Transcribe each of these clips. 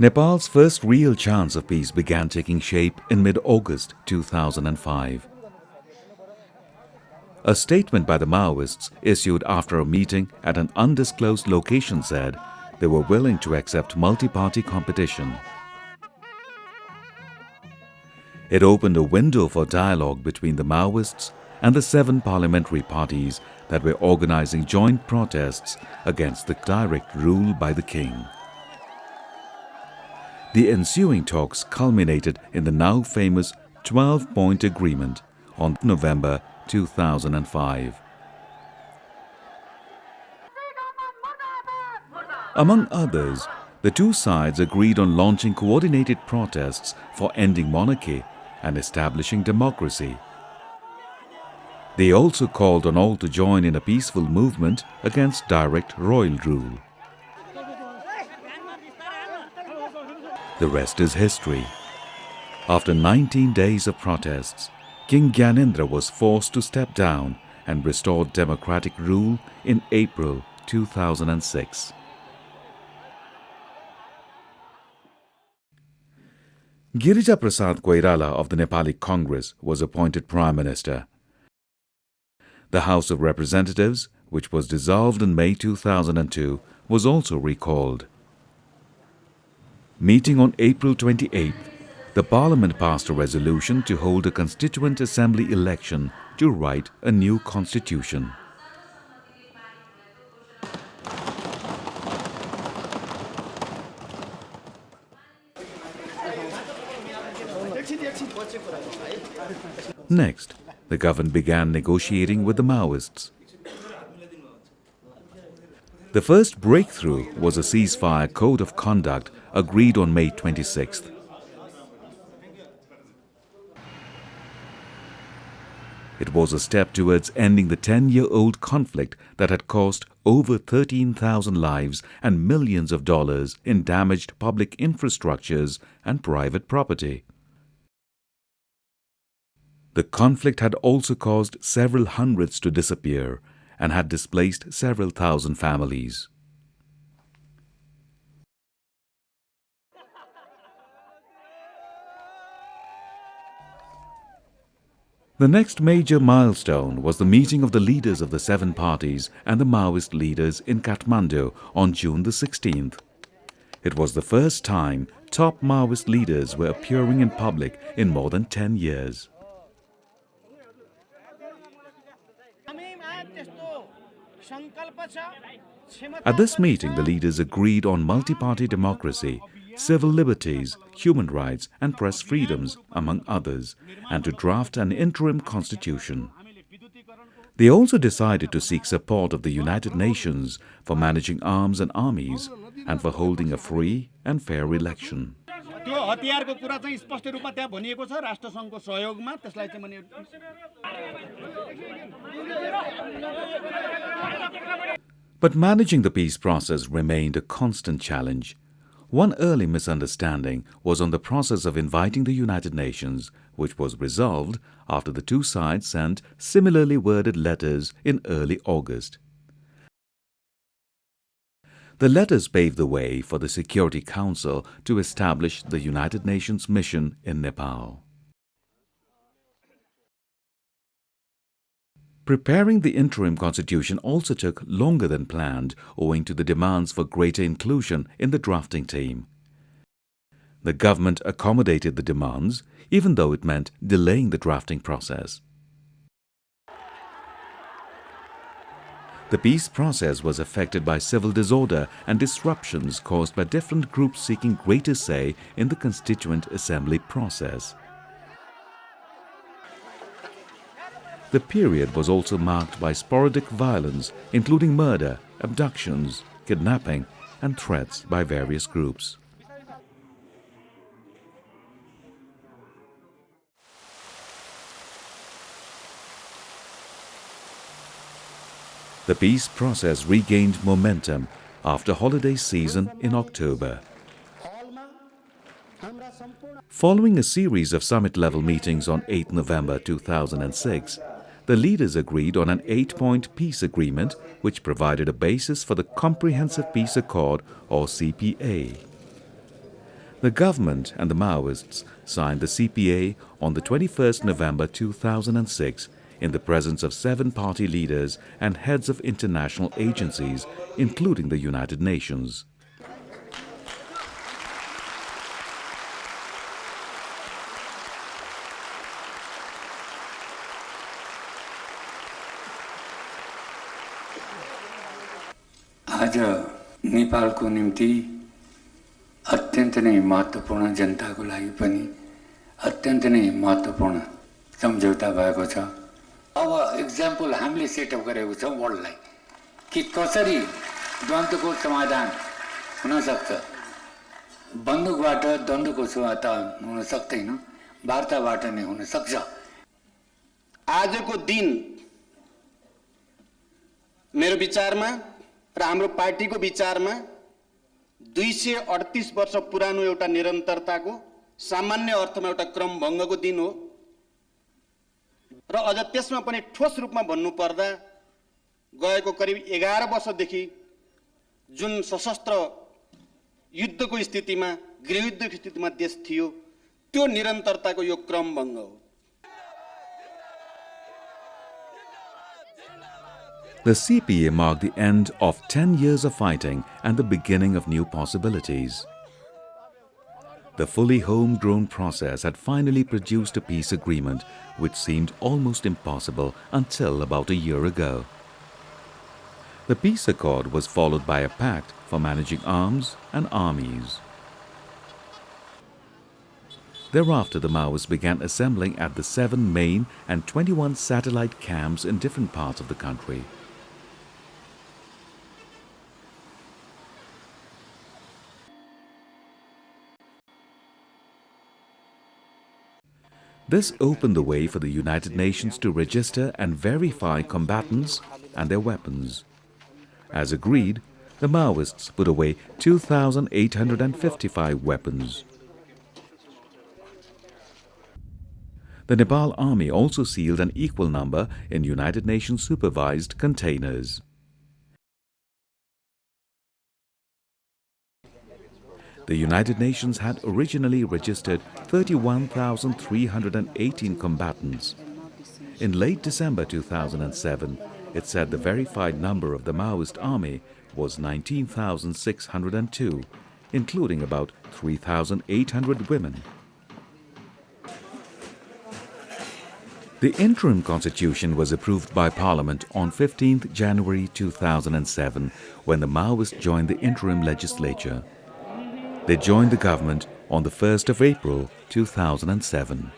Nepal's first real chance of peace began taking shape in mid-August 2005. A statement by the Maoists issued after a meeting at an undisclosed location said they were willing to accept multi-party competition. It opened a window for dialogue between the Maoists and the 7 parliamentary parties that were organizing joint protests against the direct rule by the king. The ensuing talks culminated in the now famous 12-point agreement on November 2005. Among others, the two sides agreed on launching coordinated protests for ending monarchy and establishing democracy. They also called on all to join in a peaceful movement against direct royal rule. The rest is history. After 19 days of protests, King Gyanendra was forced to step down and restored democratic rule in April 2006. Girija Prasad Koirala of the Nepali Congress was appointed Prime Minister. The House of Representatives, which was dissolved in May 2002, was also recalled. Meeting on April 28th, the Parliament passed a resolution to hold a Constituent Assembly election to write a new constitution. Next, the government began negotiating with the Maoists. The first breakthrough was a ceasefire code of conduct agreed on May 26th. It was a step towards ending the 10-year-old conflict that had cost over 13,000 lives and millions of dollars in damaged public infrastructures and private property. The conflict had also caused several hundreds to disappear and had displaced several thousand families. The next major milestone was the meeting of the leaders of the 7 parties and the Maoist leaders in Kathmandu on June the 16th. It was the first time top Maoist leaders were appearing in public in more than 10 years. At this meeting, the leaders agreed on multi-party democracy, civil liberties, human rights and press freedoms, among others, and to draft an interim constitution. They also decided to seek support of the United Nations for managing arms and armies and for holding a free and fair election. But managing the peace process remained a constant challenge. One early misunderstanding was on the process of inviting the United Nations, which was resolved after the two sides sent similarly worded letters in early August. The letters paved the way for the Security Council to establish the United Nations mission in Nepal. Preparing the interim constitution also took longer than planned owing to the demands for greater inclusion in the drafting team. The government accommodated the demands, even though it meant delaying the drafting process. The peace process was affected by civil disorder and disruptions caused by different groups seeking greater say in the Constituent Assembly process. The period was also marked by sporadic violence, including murder, abductions, kidnapping, and threats by various groups. The peace process regained momentum after holiday season in October. Following a series of summit-level meetings on 8 November 2006, the leaders agreed on an 8-point peace agreement which provided a basis for the Comprehensive Peace Accord or CPA. The government and the Maoists signed the CPA on the 21st November 2006 in the presence of 7 party leaders and heads of international agencies, including the United Nations. आज नेपालको निम्ति अत्यन्त नै महत्त्वपूर्ण जनताको लागि पनि अत्यन्त नै महत्त्वपूर्ण सम्झौता भएको छ। अब एक्जाम्पल हामीले सेटअप गरेको छौं वर्ल्डलाई कि कसरी द्वन्द्वको समाधान हुन सक्छ। बन्दुकबाट द्वन्द्वको समाधान हुन सक्दैन, वार्ताबाट नै हुन सक्छ। आजको दिन मेरो विचारमा र हाम्रो पार्टीको विचारमा 238 वर्ष पुरानो एउटा निरन्तरताको सामान्य अर्थमा एउटा क्रमभङ्गको दिन हो र अझ त्यसमा पनि ठोस रूपमा भन्नु पर्दा गएको करिब 11 वर्षदेखि जुन सशस्त्र युद्धको स्थितिमा गृहयुद्धको स्थितिमा देश थियो त्यो निरन्तरताको यो क्रमभङ्ग हो। The CPA marked the end of 10 years of fighting and the beginning of new possibilities. The fully homegrown process had finally produced a peace agreement which seemed almost impossible until about a year ago. The peace accord was followed by a pact for managing arms and armies. Thereafter, the Maoists began assembling at the 7 main and 21 satellite camps in different parts of the country. This opened the way for the United Nations to register and verify combatants and their weapons. As agreed, the Maoists put away 2,855 weapons. The Nepal Army also sealed an equal number in United Nations supervised containers. The United Nations had originally registered 31,318 combatants. In late December 2007, it said the verified number of the Maoist army was 19,602, including about 3,800 women. The interim constitution was approved by Parliament on 15th January 2007 when the Maoists joined the interim legislature. They joined the government on the 1st of April 2007.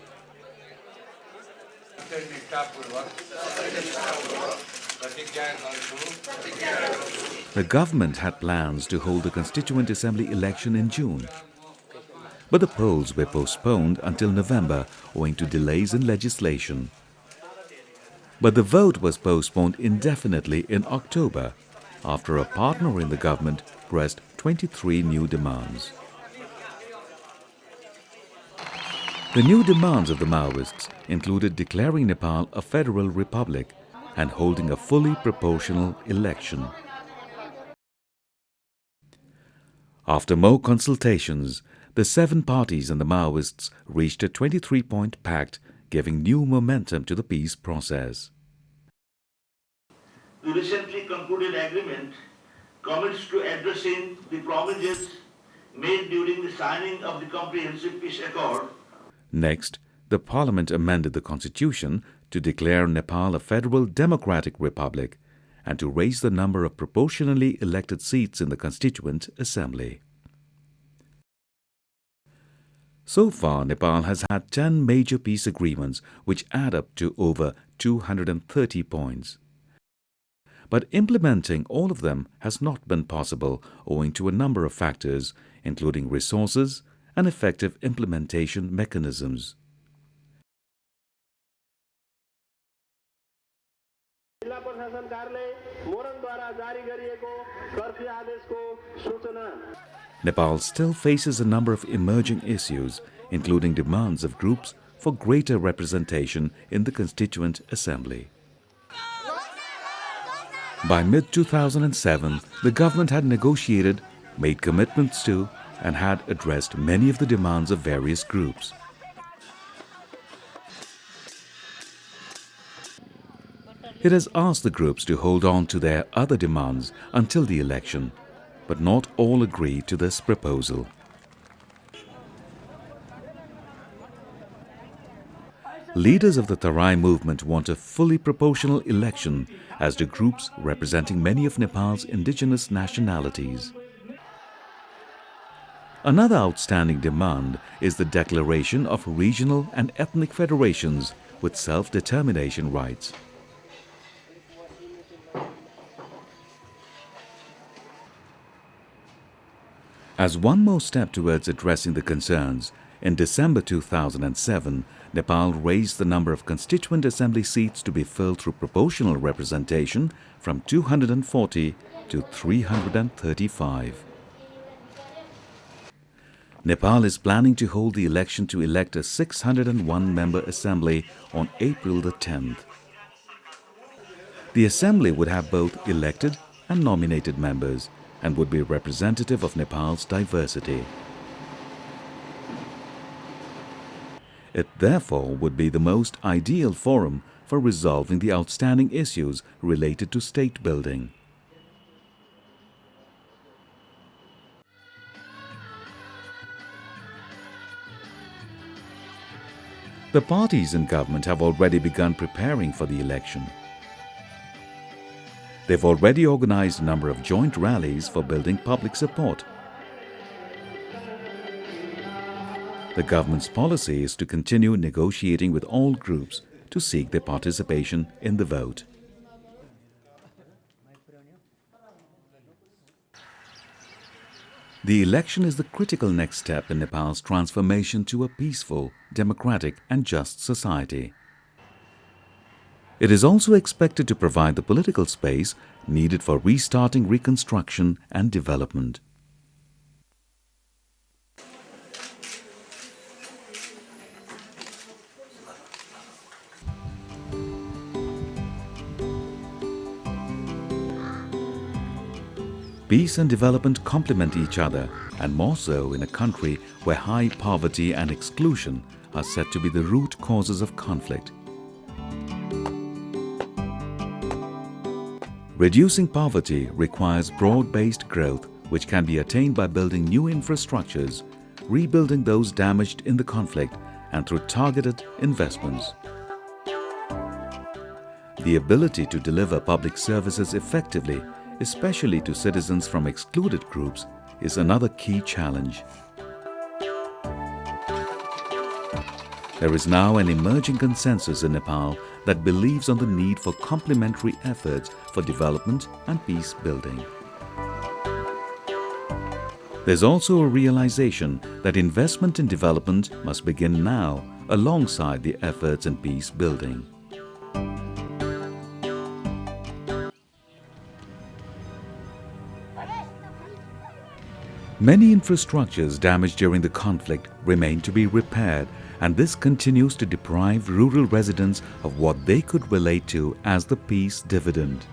The government had plans to hold the Constituent Assembly election in June, but the polls were postponed until November owing to delays in legislation. But the vote was postponed indefinitely in October after a partner in the government pressed 23 new demands. The new demands of the Maoists included declaring Nepal a federal republic and holding a fully proportional election. After more consultations, the 7 parties and the Maoists reached a 23-point pact, giving new momentum to the peace process. The recently concluded agreement commits to addressing the promises made during the signing of the Comprehensive Peace Accord. Next, the Parliament amended the Constitution to declare Nepal a federal democratic republic and to raise the number of proportionally elected seats in the Constituent Assembly. So far, Nepal has had 10 major peace agreements which add up to over 230 points. But implementing all of them has not been possible owing to a number of factors, including resources and effective implementation mechanisms. जिल्ला प्रशासन कार्यालय Morang Nepal still faces a number of emerging issues, including demands of groups for greater representation in the Constituent Assembly. By mid-2007, the government had negotiated, made commitments to, and had addressed many of the demands of various groups. It has asked the groups to hold on to their other demands until the election, but not all agreed to this proposal. Leaders of the Tarai movement want a fully proportional election, as do groups representing many of Nepal's indigenous nationalities. Another outstanding demand is the declaration of regional and ethnic federations with self-determination rights. As one more step towards addressing the concerns, in December 2007, Nepal raised the number of Constituent Assembly seats to be filled through proportional representation from 240 to 335. Nepal is planning to hold the election to elect a 601-member assembly on April the 10th. The assembly would have both elected and nominated members and would be representative of Nepal's diversity. It therefore would be the most ideal forum for resolving the outstanding issues related to state building. The parties in government have already begun preparing for the election. They've already organized a number of joint rallies for building public support. The government's policy is to continue negotiating with all groups to seek their participation in the vote. The election is the critical next step in Nepal's transformation to a peaceful, democratic and just society. It is also expected to provide the political space needed for restarting reconstruction and development. Peace and development complement each other, and more so in a country where high poverty and exclusion are said to be the root causes of conflict. Reducing poverty requires broad-based growth, which can be attained by building new infrastructures, rebuilding those damaged in the conflict, and through targeted investments. The ability to deliver public services effectively, especially to citizens from excluded groups, is another key challenge. There is now an emerging consensus in Nepal that believes on the need for complementary efforts for development and peace building. There's also a realization that investment in development must begin now alongside the efforts in peace building. Many infrastructures damaged during the conflict remain to be repaired, and this continues to deprive rural residents of what they could relate to as the peace dividend.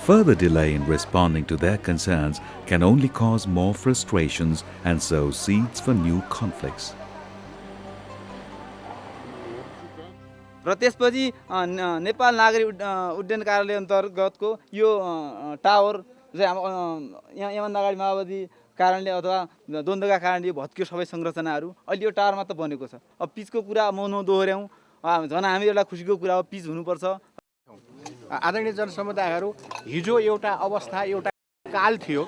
Further delay in responding to their concerns can only cause more frustrations and sow seeds for new conflicts. र त्यसपछि नेपाल नागरिक उड्डयन कार्यालय अन्तर्गतको यो tower चाहिँ यहाँभन्दा अगाडि माओवादी कारणले अथवा द्वन्द्वका कारणले भत्कियो सबै संरचनाहरू। अहिले यो टावर मात्र बनेको छ। अब पिचको कुरा म नदोहोर्याउँ, झन् हामी एउटा खुसीको कुरा हो, पिच हुनुपर्छ। आदरणीय जनसमुदायहरू, हिजो एउटा अवस्था, एउटा काल थियो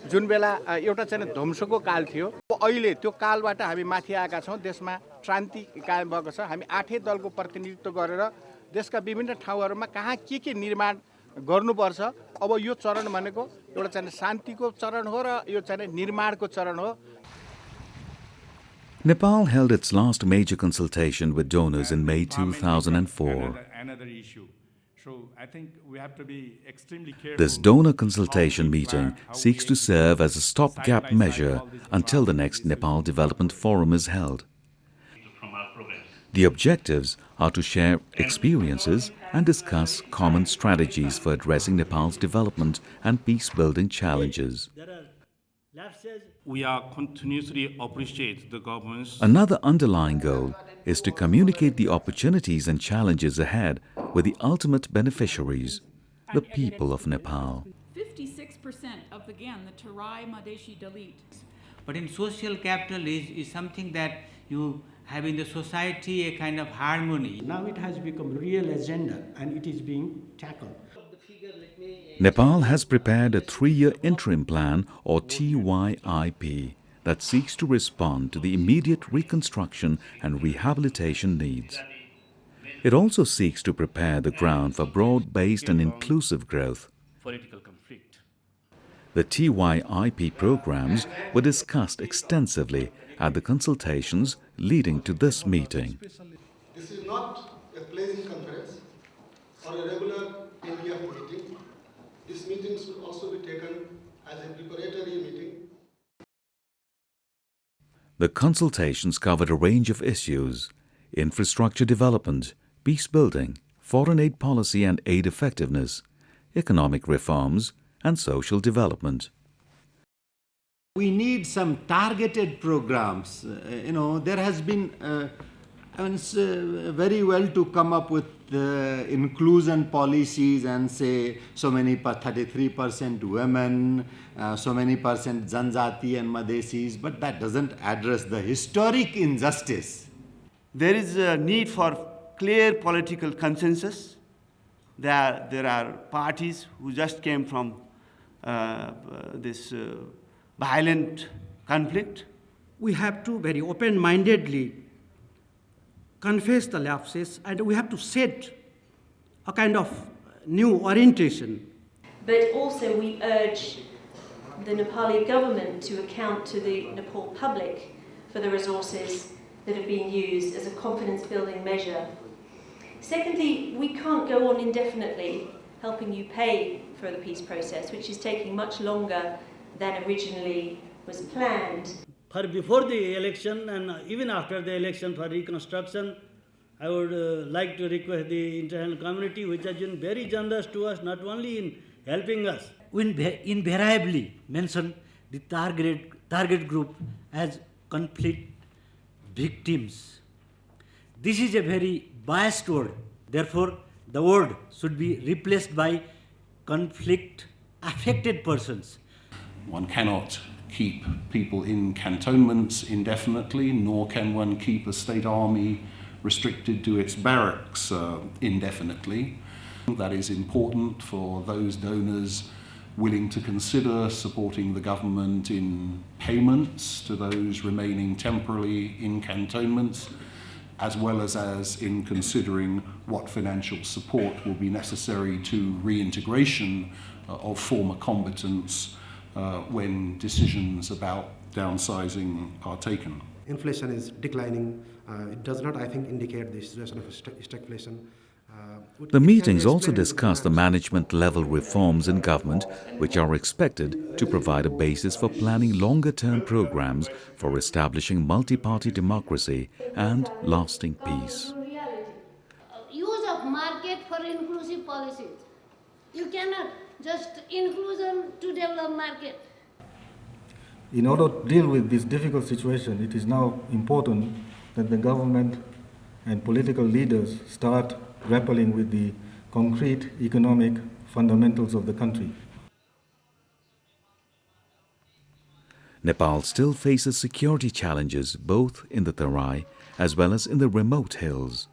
जुन बेला एउटा चाहिँ ध्वंसको काल थियो। अहिले त्यो कालबाट हामी माथि आएका छौँ। देशमा शान्ति कायम भएको छ। हामी 8 दलको प्रतिनिधित्व गरेर देशका विभिन्न ठाउँहरूमा कहाँ के निर्माण गर्नुपर्छ। अब यो चरण भनेको एउटा चाहिँ शान्तिको चरण हो र यो चाहिँ निर्माणको चरण हो। Nepal held its last major consultation with donors in May 2004. Another issue. So I think we have to be extremely careful. This donor consultation meeting seeks to serve as a stopgap measure until the next Nepal Development Forum is held. The objectives are to share experiences and discuss common strategies for addressing Nepal's development and peace-building challenges. We are continuously appreciate the government's Another underlying goal is to communicate the opportunities and challenges ahead with the ultimate beneficiaries, the people of Nepal. 56% of, again, the Tarai Madeshi Dalit. But in social capital is something that you have in the society a kind of harmony. Now it has become real agenda and it is being tackled. Nepal has prepared a 3-year interim plan or TYIP that seeks to respond to the immediate reconstruction and rehabilitation needs. It also seeks to prepare the ground for broad-based and inclusive growth. political conflict. The TYIP programs were discussed extensively at the consultations leading to this meeting. This is not a pleasant conference or a regular NPF meeting. This meeting should also be taken as a preparatory meeting. The consultations covered a range of issues: infrastructure development, peace building, foreign aid policy and aid effectiveness, economic reforms, and social development. We need some targeted programs. There has been, it's very well to come up with inclusion policies and say so many 33% women, so many percent Janjati and Madesis, but that doesn't address the historic injustice. There is a need for clear political consensus. There are parties who just came from this violent conflict. We have to very open-mindedly confess the lapses and we have to set a kind of new orientation. But also we urge the Nepali government to account to the Nepal public for the resources that are being used as a confidence-building measure. Secondly, we can't go on indefinitely helping you pay for the peace process, which is taking much longer than originally was planned. For before the election and even after the election for reconstruction, I would like to request the international community, which has been very generous to us, not only in helping us. We invariably mention the target group as conflict victims. This is a very biased word. Therefore, the word should be replaced by conflict affected persons. One cannot keep people in cantonments indefinitely, nor can one keep a state army restricted to its barracks indefinitely. That is important for those donors willing to consider supporting the government in payments to those remaining temporarily in cantonments, as well as in considering what financial support will be necessary to reintegration of former combatants when decisions about downsizing are taken. Inflation is declining. It does not, I think, indicate the situation of stagflation. The meetings also discussed the management-level reforms in government, which are expected to provide a basis for planning longer-term programs for establishing multi-party democracy and lasting peace. Use of market for inclusive policies. You cannot just inclusion to develop market. In order to deal with this difficult situation, it is now important that the government and political leaders start grappling with the concrete economic fundamentals of the country. Nepal still faces security challenges both in the Tarai as well as in the remote hills.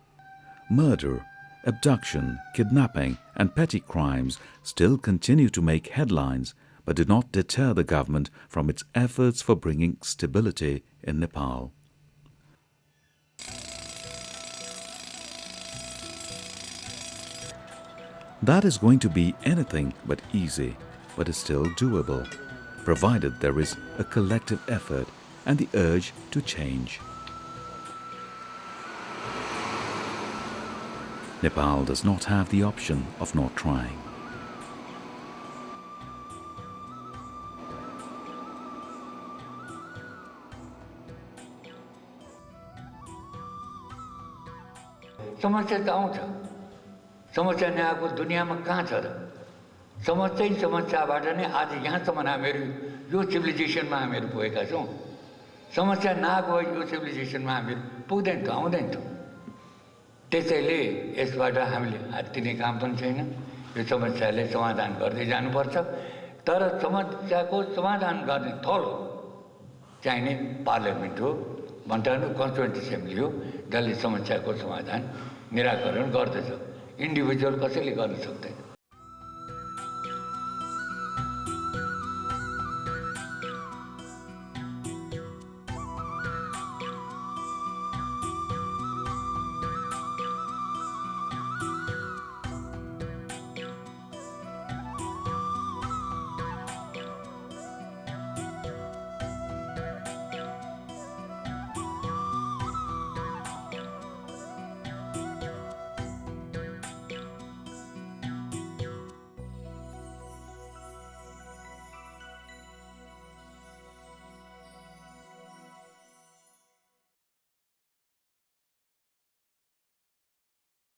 Murder, abduction, kidnapping and petty crimes still continue to make headlines but do not deter the government from its efforts for bringing stability in Nepal. That is going to be anything but easy, but is still doable, provided there is a collective effort and the urge to change. Nepal does not have the option of not trying. समस्या त आउँछ समस्या नआएको दुनियाँमा कहाँ छ र समस्याबाट नै आज यहाँसम्म हामीहरू यो सिभिलाइजेसनमा हामीहरू पुगेका छौँ समस्या नआएको यो सिभिलाइजेसनमा हामीहरू पुग्दैन त आउँदैन त त्यसैले यसबाट हामीले हात्तिने काम पनि छैन यो समस्याले समाधान गर्दै जानुपर्छ तर समस्याको समाधान गर्ने थलो चाहिने पार्लियामेन्ट हो भन्टानु कन्स्टिट्युएन्ट एसेम्ब्ली हो जसले समस्याको समाधान निराकरण गर्दछ इन्डिभिजुअल कसैले गर्न सक्दैन